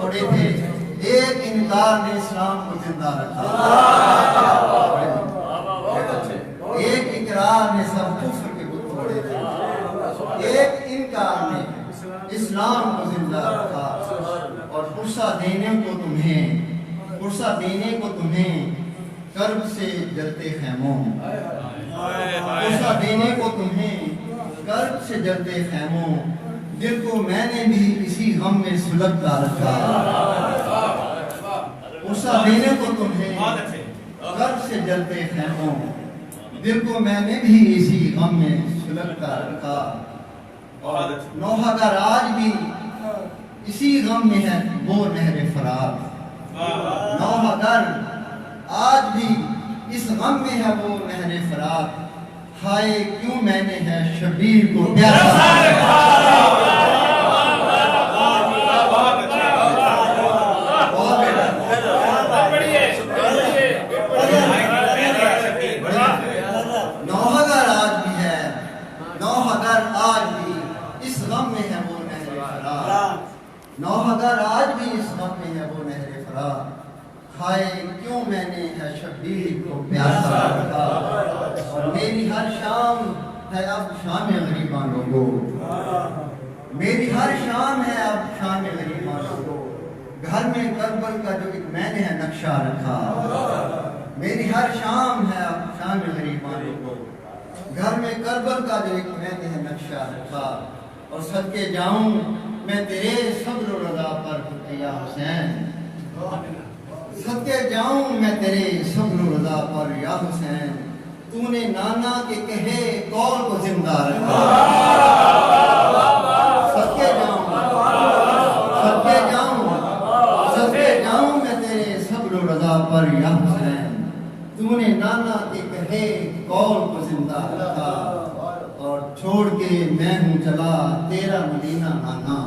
توڑے تھے، ایک انکار نے اسلام کو زندہ رکھا۔ ایک اقرار نے سب کفر کے بت توڑے تھے، ایک انکار نے اسلام کو زندہ رکھا۔ اور پرسہ دینے کو تمہیں کرب سے جلتے خیموں، پرسہ دینے کو تمہیں کرب سے جلتے خیموں، دل کو میں نے بھی اسی غم میں سلگتا رکھا۔ پرسہ دینے کو تمہیں کرب سے جلتے خیموں، دل کو میں نے بھی اسی غم میں سلگتا رکھا۔ اور نوحہ کا راج بھی اسی غم میں ہے وہ نہر فرات، نوحہ در آج بھی اس غم میں ہے وہ نہر فرات، ہائے کیوں میں نے ہے شبیر کو پیاسا رکھا۔ نوحہ کا راج بھی ہے، نوحہ در آج بھی اس غم میں ہے وہ نہر فرات، نوحہ در آج بھی اس غم میں ہے وہ نہر فرات، ہائے کیوں میں نے ہے شبیر کو پیاسا رکھا۔ اور میری ہر شام ہے اب شام غریباں لوگو، میری ہر شام ہے اب شام غریباں لوگو، گھر میں کربل کا جو ایک میں نے ہے نقشہ رکھا۔ میری ہر شام ہے اب شام غریباں لوگو، گھر میں کربل کا جو ایک میں نے ہے نقشہ رکھا۔ اور صدقے جاؤں میں تیرے صبر و رضا پر یا حسین، صدقے جاؤں میں تیرے صبر و رضا پر یا حسین، تو نے نانا کے کہے قول کو زندہ رکھا۔ صدقے جاؤں میں تیرے صبر و رضا پر یا حسین، تو نے نانا کے کہے قول کو زندہ رکھا۔ اور چھوڑ کے میں ہوں چلا تیرا مدینہ نانا،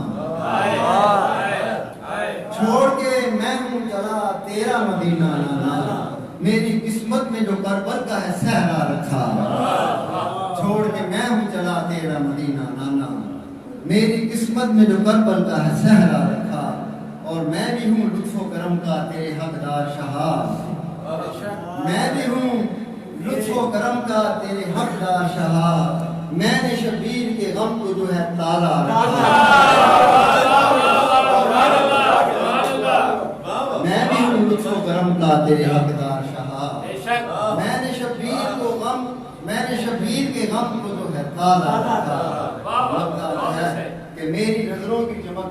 چھوڑ کے میں ہوں چلا تیرا مدینہ نانا، میری قسمت میں جو کربل کا ہے صحرا رکھا۔ چھوڑ کے میں ہوں چلا تیرا مدینہ نانا، میری قسمت میں جو کربل کا ہے صحرا رکھا۔ اور میں بھی ہوں لطف و کرم کا تیرے حقدار شہا، میں بھی ہوں لطف و کرم کا تیرے حقدار شہا، میں نے شبیر کے غم کو جو ہے تالا رکھا۔ میں بھی ہوں لطف و کرم کا تیرے حقدار شہا، میں نے شبیر کے غم کو جو ہے تالا رکھا۔ ہے کہ میری نظروں کی چمک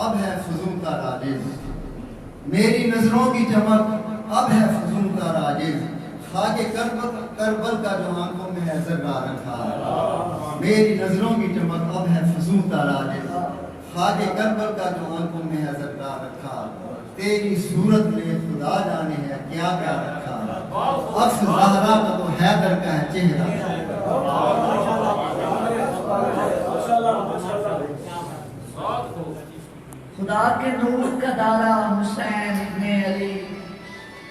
اب ہے فزوں کا راجز، میری نظروں کی چمک اب ہے فزوں کا راجز، خاک کربل کا جو آنکھوں میں ہے ذرہ رکھا۔ میری نظروں کی چمک اب ہے فزوں کا راجز، خاک کربل کا جو آنکھوں میں ہے ذرہ رکھا۔ تیری صورت میں خدا جانے ہے کیا کیا رکھا، عکس زہرا کا تو حیدر کا ہے چہرہ۔ خدا کے نور کا دارا حسین ابن علی،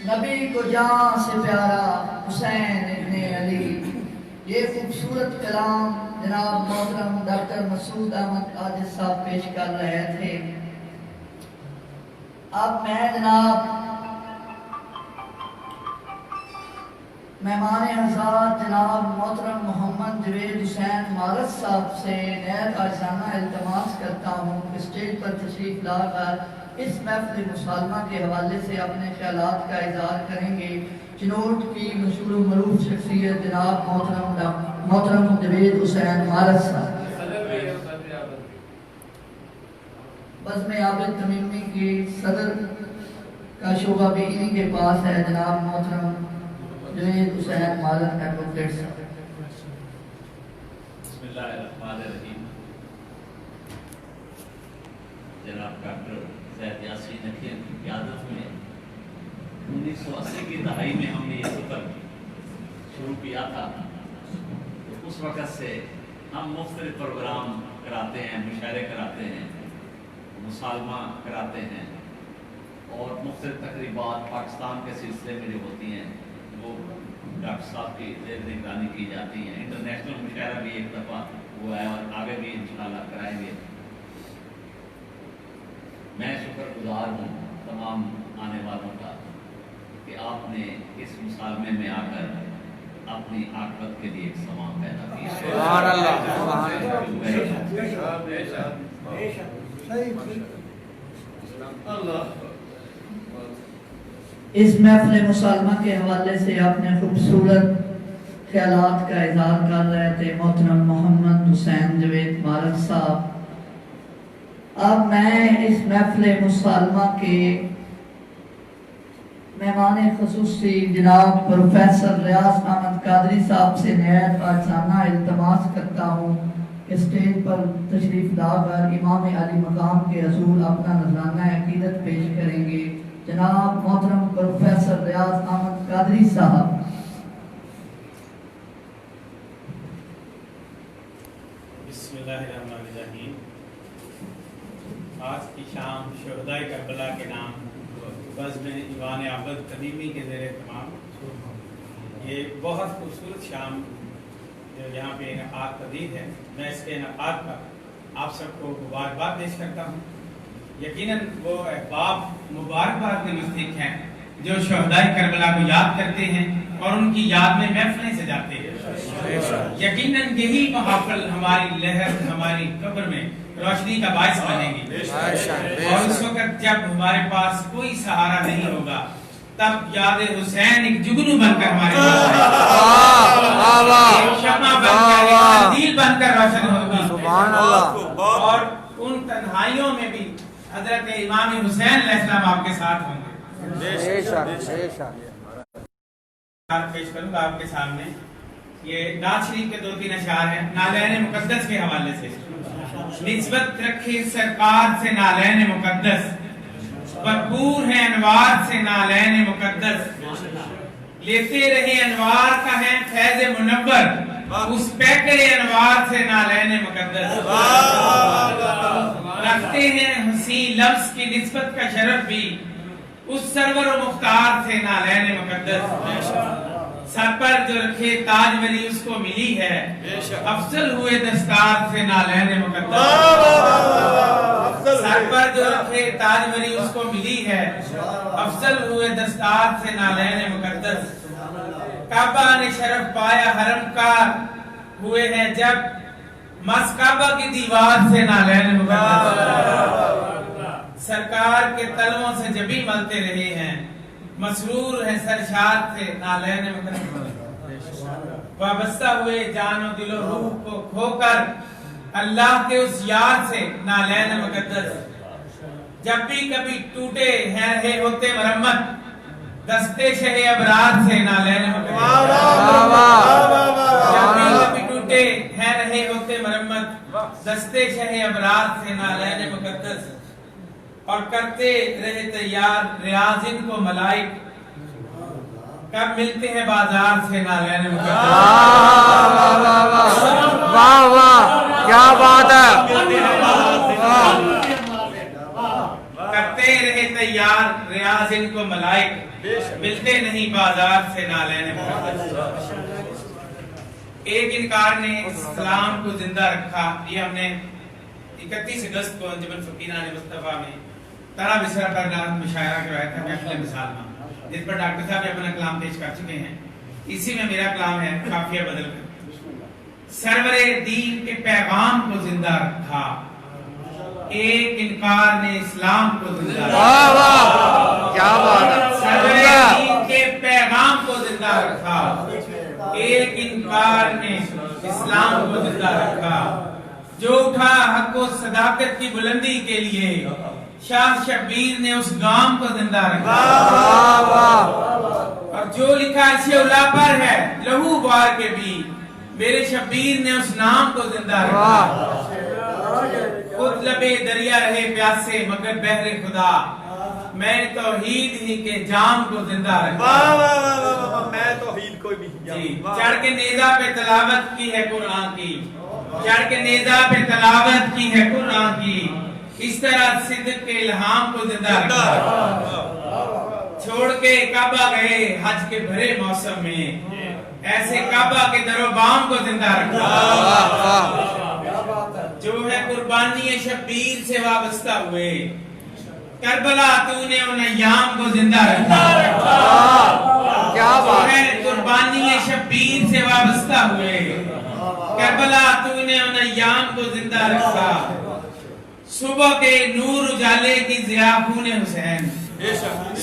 نبی کو جان سے پیارا حسین ابن علی۔ یہ خوبصورت کلام جناب محترم ڈاکٹر مسعود احمد عاجز صاحب پیش کر رہے تھے۔ اب میں جناب مہمان حضرات جناب محترم محمد جوید حسین مارد صاحب سے نہایت عاجزانہ التماس کرتا ہوں کہ اسٹیج پر تشریف لا کر اس محفل مسالمہ کے حوالے سے اپنے خیالات کا اظہار کریں گے۔ چنوٹ کی مشہور و معروف شخصیت جناب محترم جوید حسین مارد صاحب۔ بزم عابد تمیمی کی صدر کا شعبہ بھی انہی کے پاس ہے جناب محترم جوید حسین مارد ایڈوکیٹ صاحب۔ بسم اللہ الرحمن الرحیم۔ جناب ڈاکٹر زید یاسین نقوی کی قیادت میں 1980 کی دہائی میں ہم نے یہ سفر شروع کیا تھا، تو اس وقت سے ہم مختلف پروگرام کراتے ہیں، مشاعرے کراتے ہیں، مسالمہ کراتے ہیں، اور مختلف تقریبات پاکستان کے سلسلے میں جو ہوتی ہیں وہ ڈاکٹر صاحب کی زیر نگرانی کی جاتی ہیں۔ انٹرنیشنل مشاعرہ بھی ایک دفعہ ہوا ہے اور آگے بھی انشاءاللہ کرائیں گے۔ میں شکر گزار ہوں تمام آنے والوں کا کہ آپ نے اس مصالحے میں آ کر اپنی عاقبت کے لیے ایک سامان پیدا کیا. سبحان اللہ. اس محفل مسالمہ کے حوالے سے اپنے خوبصورت خیالات کا اظہار کر رہے تھے محترم محمد حسین جوید مارک صاحب. اب میں اس محفل مسالمہ کے مہمان خصوصی جناب پروفیسر ریاض احمد قادری صاحب سے نہایت عاجزانہ التماس کرتا ہوں کہ اسٹیج پر تشریف لا کر امام علی مقام کے حضور اپنا نذرانہ عقیدت پیش کریں گے. جناب محترم پروفیسر ریاض احمد قادری صاحب. بسم اللہ الرحمن الرحیم. آج کی شام شہدائے کربلا کے نام بزم ایوان عبد قدیمی کے زیر اہتمام یہ بہت خوبصورت شام جو یہاں پہ انعقاد پذیر ہے. میں اس کے انعقاد پر آپ سب کو مبارکباد پیش کرتا ہوں. یقیناً وہ احباب مبارکباد میں مستحق ہیں جو شہدائے کربلا کو یاد کرتے ہیں اور ان کی یاد میں محفلیں سجاتے ہیں. یقیناً یہی محافل ہماری لہر ہماری قبر میں روشنی کا باعث بنے گی اور اس وقت جب ہمارے پاس کوئی سہارا نہیں ہوگا تب یاد حسین ایک جگنو بن کر ہمارے پاس ایک شمع بن کر ایک قندیل بن کر روشن ہوگی. اور ان تنہائیوں میں بھی حضرت امام حسین علیہ السلام آپ کے ساتھ ہوں گے. پیش کروں گا آپ کے سامنے. یہ نعت شریف کے 2-3 اشعار ہیں نالین مقدس کے حوالے سے. نسبت رکھے سرکار سے نالین مقدس بھرپور ہے انوار سے نالین مقدس لیتے رہے انوار کا ہے فیض منور اس پیکر انوار سے نالین مقدس رکھتے ہیں حسین لفظ کی نسبت کا شرف بھی اس سرور و مختار سے نالین مقدس سر پر جو رکھے تاج ولی اس کو ملی ہے افضل ہوئے دستار سے نالین مقدس سر پر جو رکھے تاج ولی اس کو ملی ہے افضل ہوئے دستار سے نالین مقدس کعبہ نے شرف پایا حرم کا ہوئے ہیں جب مس کعبہ کی دیوار سے نالین مقدس سرکار کے تلووں سے جبی ملتے رہے ہیں مسرور ہے سرشاد سے نالین مقدس وابستہ ہوئے جان و دل و روح کو کھو کر اللہ کے اس یار سے نالین مقدس جب بھی کبھی ٹوٹے ہیں رہے ہوتے مرمت دستے شہ ابرار سے نالین مقدس جب بھی کبھی ٹوٹے ہیں رہے ہوتے مرمت دستے شہ ابرار سے نالین مقدس اور کرتے رہے تیار ریاض ان کو ملائک کب ملتے ہیں بازار سے نالین مقدس. واہ واہ کیا بات ہے. کرتے رہے تیار ریاض ان کو ملائک ملتے نہیں بازار سے نالین مقدس. ایک انکار نے اسلام کو زندہ رکھا. یہ ہم نے 31 اگست کو انجمن الفقیران مصطفیٰ میں طرح بسرا پر مشاعرہ کروایا تھا محفل مسالمہ جس پر ڈاکٹر صاحب اپنا کلام پیش کر چکے ہیں. اسی میں میرا کلام ہے قافیہ بدل کر. سرور دین کے پیغام کو زندہ رکھا ایک انکار نے اسلام کو زندہ رکھا. واہ واہ کیا بات ہے. سرور دین کے پیغام کو زندہ رکھا ایک انکار نے اسلام کو زندہ رکھا. جو اٹھا حق و صداقت کی بلندی کے لیے شاہ شبیر نے اس گام کو زندہ رکھا. اور جو لکھا عرش اولا پر ہے لہو بار کے بھی میرے شبیر نے اس نام کو زندہ رکھا. خود لبے دریا رہے پیاسے مگر بحر خدا میں توحید ہی کے جام کو زندہ رکھا. میں توحید کو بھی چڑھ کے نیزہ پہ تلاوت کی ہے قرآن کی چڑھ کے نیزہ پہ تلاوت کی ہے قرآن کی اس طرح صدق کے الہام کو زندہ رکھا. چھوڑ کے کعبہ گئے حج کے بھرے موسم میں ایسے کعبہ کے در و بام کو زندہ رکھا. جو ہے قربانی شبیر سے وابستہ ہوئے کربلا تو نے ان ایام کو زندہ رکھا، کیا بات ہے، قربانی شبیر سے وابستہ ہوئے، کربلا تو نے ان ایام کو زندہ رکھا، صبح کے نور اجالے کی ضیاء خون حسین،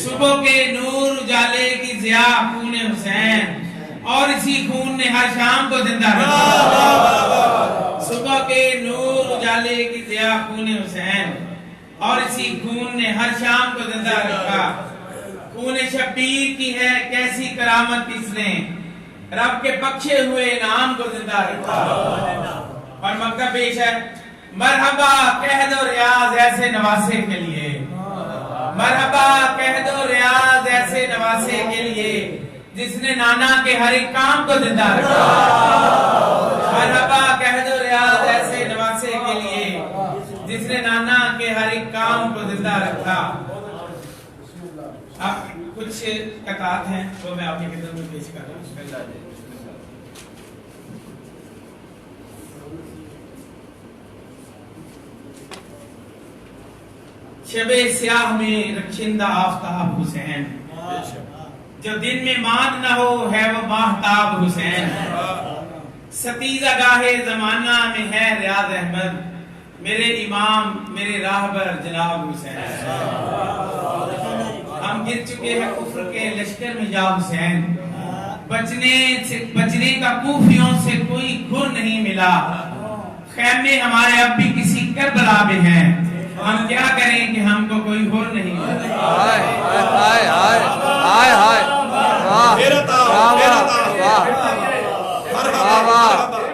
صبح کے نور اجالے کی ضیاء خون حسین، اور اسی خون نے ہر شام کو زندہ رکھا، صبح کے نور اجالے کی ضیاء خون حسین، اور اسی خون نے ہر شام کو زندہ رکھا، خون شبیر کی ہے کیسی کرامت اس نے، رب کے بخشے ہوئے انعام کو زندہ رکھا۔ اور مکہ پیش ہے، مرحبا کہہ دو ریاض ایسے نواسے کے لیے، مرحبا کہہ دو ریاض ایسے نواسے کے لیے جس نے نانا کے ہر ایک کام کو زندہ رکھا، مرحبا کہہ دو ریاض ایسے نواسے کے لیے جس نے نانا کے ہر ایک کام کو زندہ رکھا۔ اب کچھ قطعات ہیں وہ میں آپ کی خدمت میں پیش کر رہا ہوں۔ شب سیاہ میں رخشندہ آفتاب حسین، جو دن میں ماند نہ ہو ہے وہ ماہتاب حسین، ستیزہ گاہ زمانہ میں ہے ریاض احمد، میرے امام میرے راہبر جناب حسین، ہم گر چکے ہیں کفر کے لشکر میں جا حسین، بچنے کا کوفیوں سے کوئی گھر نہیں ملا، خیمے ہمارے اب بھی کسی کربلا میں ہیں، ہم کیا کریں کہ ہم کو کوئی ہور نہیں ملا۔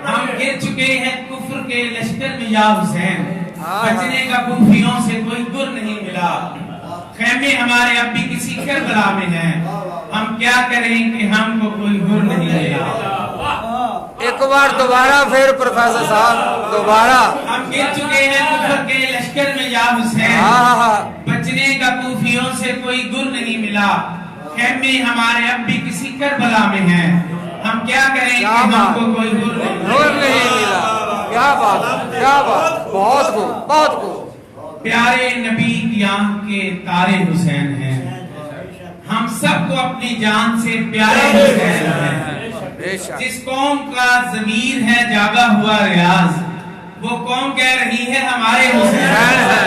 ہم گر چکے ہیں کفر کے لشکر میں یا حسین، بچنے کا کوفیوں سے کوئی گر نہیں ملا، خیمے ہمارے اب بھی کسی کربلا میں ہیں، ہم کیا کریں کہ ہم کو کوئی ہور نہیں ملا۔ ایک بار دوبارہ پھر پروفیسر صاحب دوبارہ، ہم گر چکے ہیں کفر کے لشکر میں یا حسین، بچنے کا کوفیوں سے کوئی گر نہیں ملا، خیمے ہمارے اب بھی کسی کربلا میں ہیں، ہم کیا کریں کہ ہم کو کوئی گر نہیں ملا۔ کیا بات، کیا بات، بہت خوب، بہت خوب۔ پیارے نبی کی آنکھ کے تارے حسین ہیں، ہم سب کو اپنی جان سے پیارے حسین ہیں، جس قوم کا ضمیر ہے جاگا ہوا ریاض، وہ قوم کہہ رہی ہے ہمارے حسین ہیں،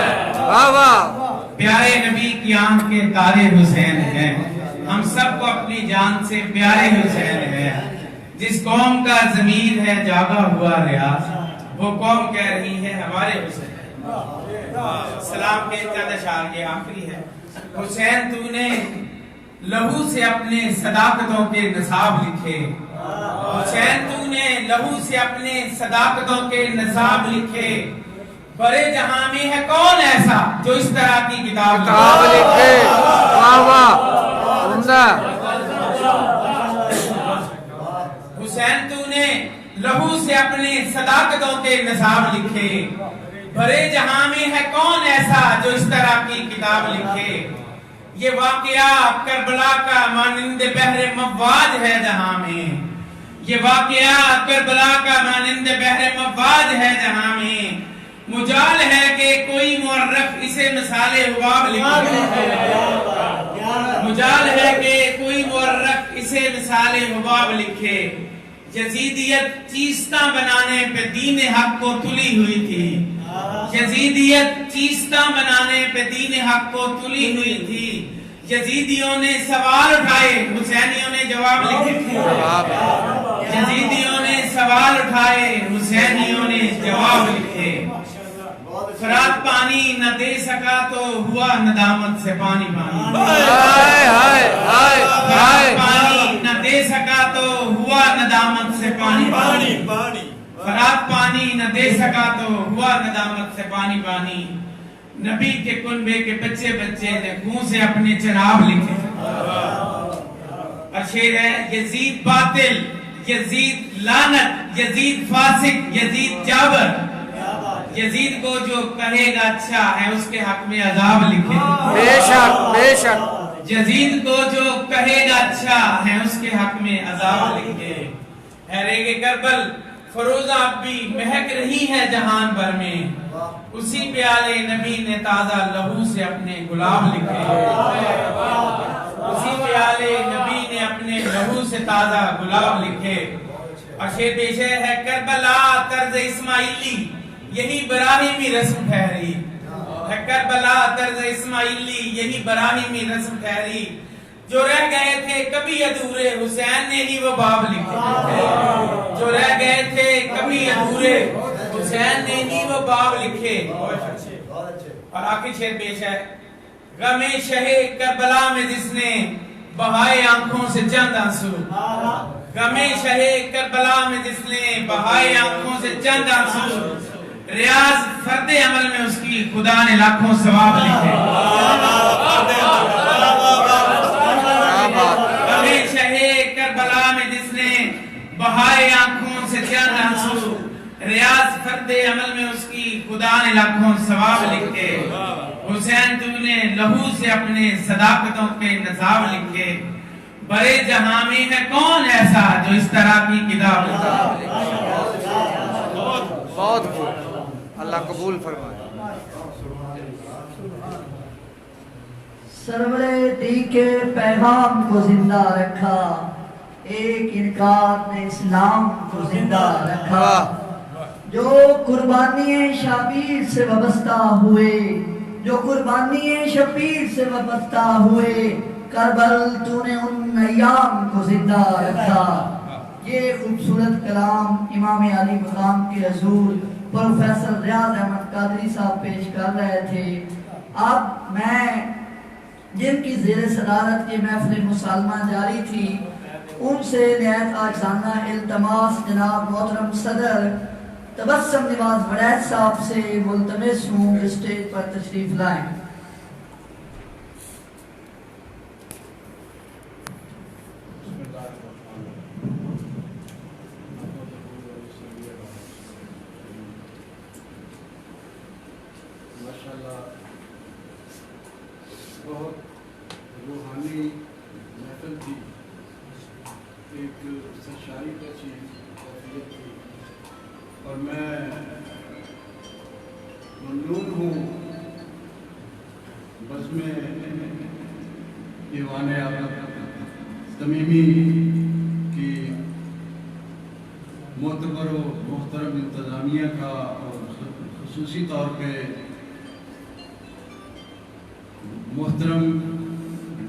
پیارے نبی کی آنکھ کے تارے حسین ہیں، ہم سب کو اپنی جان سے پیارے حسین ہیں، جس قوم کا ضمیر ہے جاگا ہوا ریاض، وہ قوم کہہ رہی ہے ہمارے حسین۔ سلام کے چند اشعار یہ آخری ہے۔ حسین تو نے لہو سے اپنے صداقتوں کے نصاب لکھے، حسین تو نے لہو سے اپنے صداقتوں کے نصاب لکھے، بڑے جہاں میں ہے کون ایسا جو اس طرح کی کتاب لکھے۔ حسین تو نے لہو سے اپنے صداقتوں کے نصاب لکھے، بڑے جہاں میں ہے کون ایسا جو اس طرح کی کتاب لکھے، یہ واقعہ کربلا کا مانند بحر مواج ہے جہاں میں، یہ واقعہ کربلا کا مانند بحر مواج ہے جہاں میں، مجال ہے کہ کوئی مورخ اسے مثال حباب لکھے، مجال ہے کہ کوئی مورخ اسے مثال حباب لکھے، یزیدیت چیستہ بنانے پہ دین حق کو تلی ہوئی تھی، یزیدیت چیستہ بنانے پہ دین حق کو تلی ہوئی تھی، یزیدیوں نے سوال اٹھائے حسینیوں نے جواب لکھے، یزیدیوں نے سوال اٹھائے حسینیوں نے جواب لکھے، فرات پانی نہ دے سکا تو ہوا ندامت سے پانی پانی، فرات پانی نہ دے سکا تو ہوا ندامت سے پانی پانی، فرات پانی نہ دے سکا تو ہوا ندامت سے پانی پانی، نبی کے کنبے کے بچے بچے نے خون سے اپنے چراب لکھے۔ اور شعر ہے، یزید باطل، یزید لعنت، یزید فاسق، یزید جابر، یزید کو جو کہے گا اچھا ہے اس کے حق میں عذاب لکھے، بے شک بے شک، یزید کو جو کہے گا اچھا ہے اس کے حق میں عذاب لکھے، ہے ریگ کربل فروزہ اب بھی مہک رہی ہے جہان بھر میں، اسی پیالے نبی نے تازہ لہو سے اپنے گلاب لکھے، اسی پیالے نبی نے اپنے لہو سے تازہ گلاب لکھے۔ اور شعر پیش ہے کربلا طرز اسماعیلی یہی براہیمی رسم ٹھہری، ہے کربلا طرز اسماعیلی یہی براہیمی رسم ٹھہری، جو رہ گئے تھے کبھی ادھورے حسین نے ہی وہ باب لکھے، جو رہ گئے تھے کبھی ادھورے حسین نے ہی وہ باب لکھے۔ اور آخری شعر پیش ہے غم شہ کربلا میں جس نے بہائے آنکھوں سے چند آنسو، غم شہ کربلا میں جس نے بہائے آنکھوں سے چند آنسو، ریاض فرد عمل میں اس کی خدا نے لاکھوں ثواب لکھے۔ غم شہ کربلا میں جس نے بہائے آنکھوں سے چند آنسو، ریاض فرد عمل میں اس کی خدا نے لاکھوں ثواب لکھے۔ حسین تو نے لہو سے اپنے صداقتوں کے نصاب لکھے، بڑے جہاں میں ہے کون ایسا جو اس طرح کی کتاب لکھے۔ بہت خوب، اللہ قبول فرمائے۔ سرور دی کے پیغام کو زندہ رکھا، ایک انکار نے اسلام کو زندہ رکھا، جو قربانی شبیر سے وابستہ ہوئے، جو قربانی شبیر سے وابستہ ہوئے، کربل تو نے ان ایام کو زندہ رکھا۔ یہ خوبصورت کلام امام علی مقام کے حضور پروفیسر ریاض احمد قادری صاحب پیش کر رہے تھے۔ اب میں جن کی زیر صدارت یہ محفل مسالمہ جاری تھی ان سے نہایت عاجزانہ التماس جناب محترم صدر تبسم نواز وڑیچ صاحب سے ملتمس ہوں اسٹیج پر تشریف لائیں۔ ماشاءاللہ بہت روحانی محفل تھی، ایک سرشاری کا چیز تھی، اور میں ممنون ہوں بزم ایوان عابد تمیمی کی معتبر و محترم انتظامیہ کا، اور خصوصی طور پہ محترم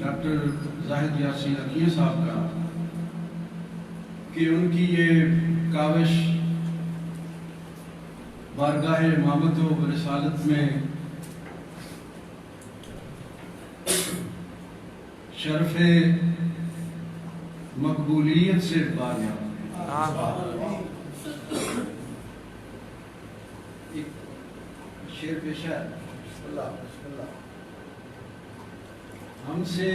ڈاکٹر زاہد یاسین عقیل صاحب کا، کہ ان کی یہ کاوش بارگاہ امامت و رسالت میں شرف مقبولیت سے باریاب۔ ایک شعر پیش ہے، ہم سے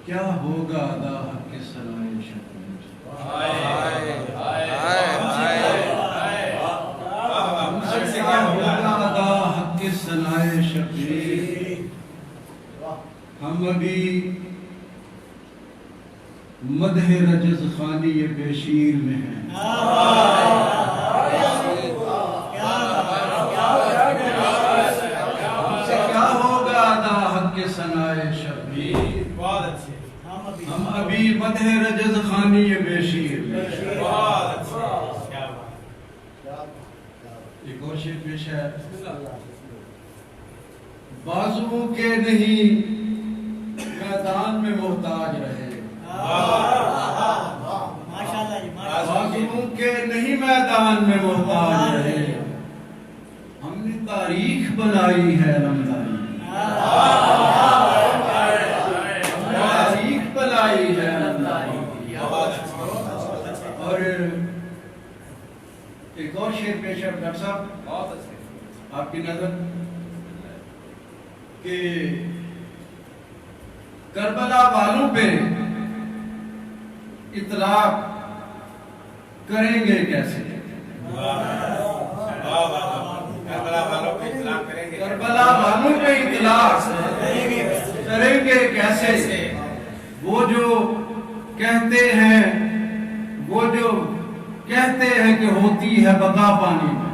کیا ہوگا ادا حق ثنائے شبیر، ہم سے کیا ہوگا ادا حق ثنائے شبیر، ہم ابھی مدح رجز خانی بے شیر میں ہیں۔ ہم سے کیا ہوگا ادا حق ثنائے شبیر، ہم ابھی مدح رجز خانی بے شیر میں ہیں۔ ایک اور شعر پیش ہے، بازو کے نہیں میدان میں محتاج رہے، بازو کے نہیں میدان میں محتاج رہے، ہم نے تاریخ بنائی ہے رمضانی، تاریخ بنائی ہے رمضانی۔ اور ایک اور شعر پیش ہے ڈاکٹر صاحب، بہت اچھے آپ کی نظر، کہ کربلا والوں پہ اطلاق کریں گے کیسے، کربلا والوں پہ اطلاق کریں گے کیسے، وہ جو کہتے ہیں کہ ہوتی ہے بقا پانی میں،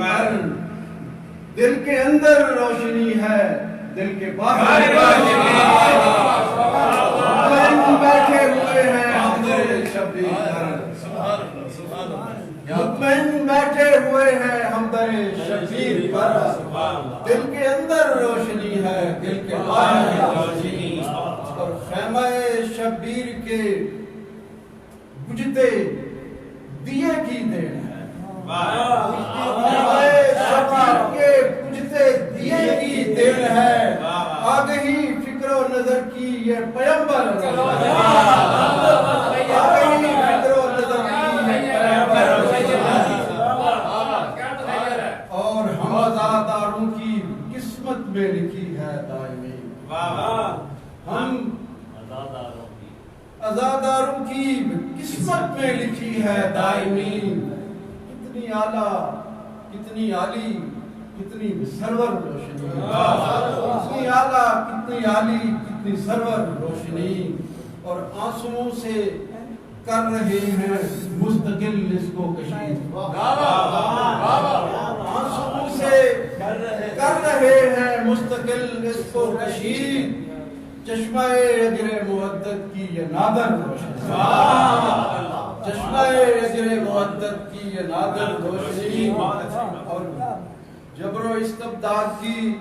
پر دل کے اندر روشنی ہے دل کے باہر مطمئن بیٹھے ہوئے ہیں ہم در شبیر پر مطمئن بیٹھے ہوئے ہیں ہم در شبیر پر دل کے اندر روشنی ہے دل کے باہر روشنی اور خیمہ شبیر کے بجھتے دیے کی دین ہے خیمہ شبیر کے بجھتے دیے کی دین ہے آگہی فکر و نظر کی یہ پیمبر آگہی فکر و نظر کی یہ پیمبر اور ہم عزاداروں کی قسمت میں لکھی ہے دائمی ہم عزاداروں کی قسمت میں لکھی ہے دائمی کتنی اعلیٰ کتنی عالی کتنی سرور روشنی کتنی اعلیٰ کتنی عالی کتنی سرور روشنی اور آنسوؤں سے کر رہے ہیں مستقل اس کو کشید آنسوؤں سے کر رہے ہیں مستقل اس کو کشید چشمہ اجر مودت کی یہ نادر روشنی چشمہ اجر مودت کی یہ نادر روشنی اور جبر و استبداد کی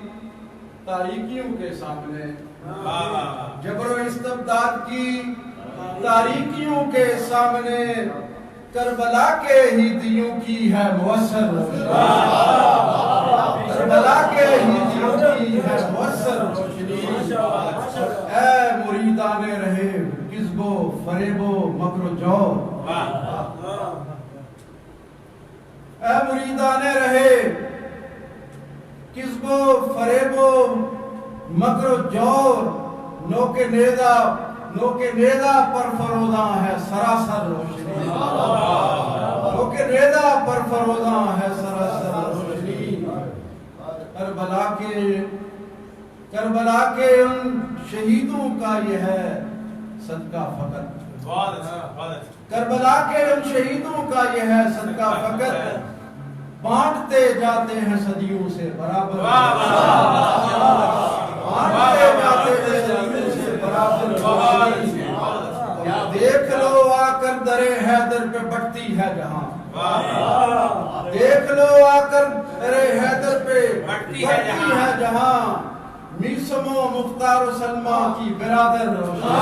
تاریکیوں کے سامنے جبر و استبداد کی تاریکیوں کے سامنے کربلا کے ہی دیوں کی ہے مؤثر روشنی کربلا کے ہی دیوں کی ہے مؤثر روشنی اے مریدان رہے کذب و فریب و مکر و جور اے مریدان رہے کذب و فریب و مکر و جور نوک نیزہ پر فروزاں ہے سراسر روشنی نوک نیزہ پر فروزاں ہے سراسر روشنی کربلا کے ان شہیدوں کا یہ ہے صدقہ فقط کربلا کے ان شہیدوں کا یہ ہے صدقہ فقط بانٹتے جاتے ہیں صدیوں سے برابر بانٹتے جاتے ہیں صدیوں سے برابر دیکھ لو آ کر در حیدر پہ بٹتی ہے جہاں دیکھ لو آ کر در حیدر پہ بٹتی ہے جہاں میسم و مختار و سلمہ کی برادر روشنی